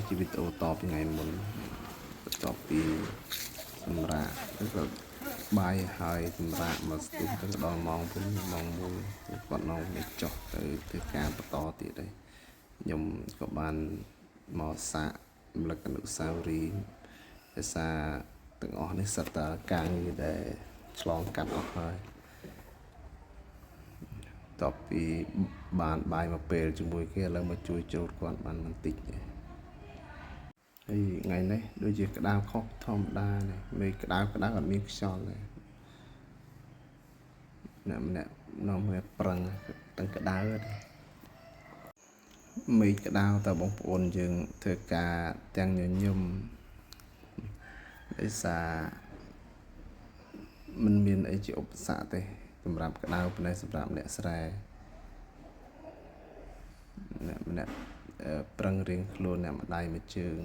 ជីវីអូតបថ្ងៃមុនបន្ទាប់ពីសម្រាប់ក៏បាយហើយសម្រាប់មកស្ទុះទៅដល់ម៉ោង1គាត់នៅនេះចុះទៅធ្វើការបន្តទៀតដែរខ្ញុំក៏បានមកសាករំលឹកអនុស្សាវរីយ៍ភាសាទាំងអស់នេះសិតតែការងារដែលឆ្លងកាត់អស់ហើយតបពីបានបាយមកពេលជាមួយគេឥឡូវមកជួយចូលគាត់បានបន្តិចទេហើយថ្ងៃនេះដូចជាក្តៅខុសធម្មតានេះមេឃក្តៅអត់មានខ្យល់ទេម្នាក់នាំគ្នាប្រឹងទាំងក្តៅទេមេឃក្តៅតែបងប្អូនយើងធ្វើការទាំងញញឹមដោយសារมันមានអីជាឧបសគ្គទេសម្រាប់ក្តៅប៉ុន្តែសម្រាប់អ្នកស្រែម្នាក់ប្រឹងរៀងខ្លួនអ្នកម្ដាយមួយជើង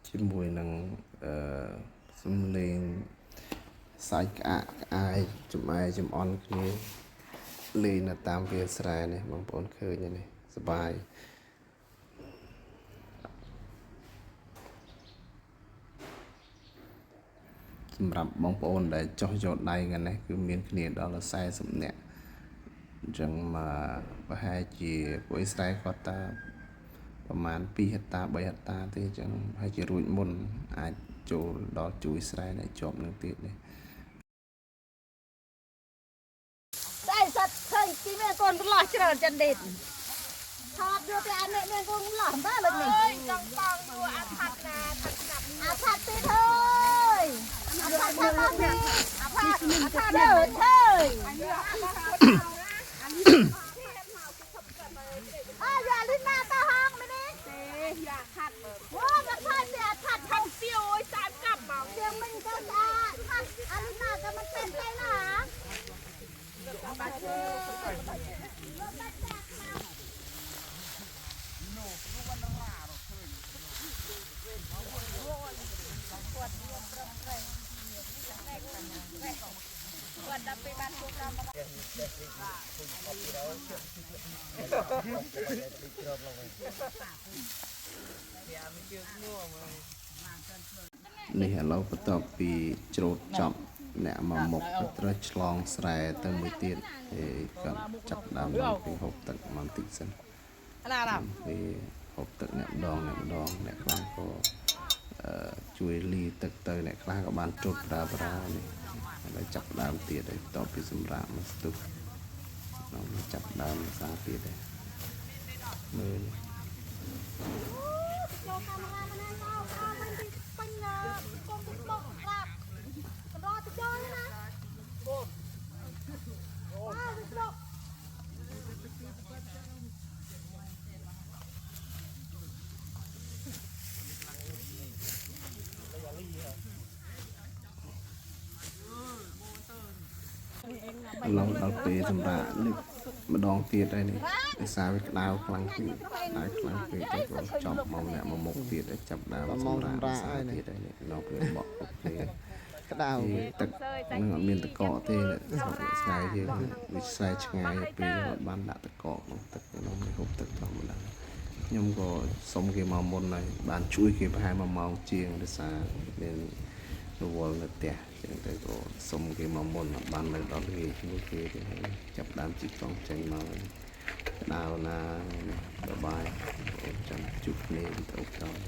ជាមួយនឹងសំឡេងសាច់ក្អាកក្អាយចំអែចំអន់គ្នាលេងនៅតាមវាលស្រែនេះបងប្អូនឃើញនេះសប្បាយសម្រាប់បងប្អូនដែលចោះយកដៃថ្ងៃនេះគឺមានគ្នាដល់40នាក់អញ្ចឹងមកប្រហែលជាពួកអ៊ីស្រាអែលគាត់តាប្រហែល2ហិកតា3ហិកតាទេអញ្ចឹងហើយជារួចមុនអាចចូលដល់ជួយអ៊ីស្រាអែលឲ្យជាប់នឹងទៀតនេះតែសិតឃើញពីមានកូនប្រឡោះច្រើនចិនដេតថតយកទៅអានេះមានកូនប្រឡោះតើលើនេះចង់បងយកអាផាត់ណាអាផាត់ទីthôiអាផាត់មកនេះអាផាត់ទៅយ៉ាលីណាតើហងមីនេះទេយ៉ាខាត់អូមកផាត់តែផាត់ខំទៀវអើយតាមកាប់មកទៀងមិនក៏ស្អាតផាត់អាលីណាក៏មិនเป็นទេណាបាត់នេះឥឡូវបន្ទាប់ពីច្រូតចប់អ្នកមកមុខត្រូវឆ្លងស្រែទៅមួយទៀតហើយគាត់ចាប់ដើមពីហូបទឹកបន្តិចសិនពេលហូបទឹកអ្នកម្ដងអ្នកខ្លះក៏ជួយលីទឹកទៅអ្នកខ្លះក៏បានច្រូតប្រើនេះហើយចាប់ដើមទៀតហើយបន្ទាប់ពីសម្រាប់មកស្ទុះដល់ចាប់ដើមភាសាទៀតហើយមើលដល់ពេលសម្រាប់នេះម្ដងទៀតហើយនេះភាសាវាក្តៅខ្លាំងពេកទៅក៏ចំមកអ្នកមកមុខទៀតចាប់ដើមសម្រាប់ភាសាទៀតហើយនេះដល់ពេលបកគ្នាក្តៅទឹកនឹងអត់មានតកកទេស្ងាយយើងវាស្រែឆ្ងាយពេលអត់បានដាក់តកកក្នុងទឹកក្នុងហូបទឹកធម្មតាខ្ញុំក៏សុំគេមកមុនហើយបានជួយគេប្រហែល1ម៉ោងជាងដោយសារមានរវល់នៅផ្ទះចឹងទៅក៏សុំគេមកមុនបាននៅដល់ងាយជួយគេទៅហើយចាប់ដើមជីកង់ចេញមកក្តៅណាសប្បាយចាំជួបគ្នាទៅក្រោយ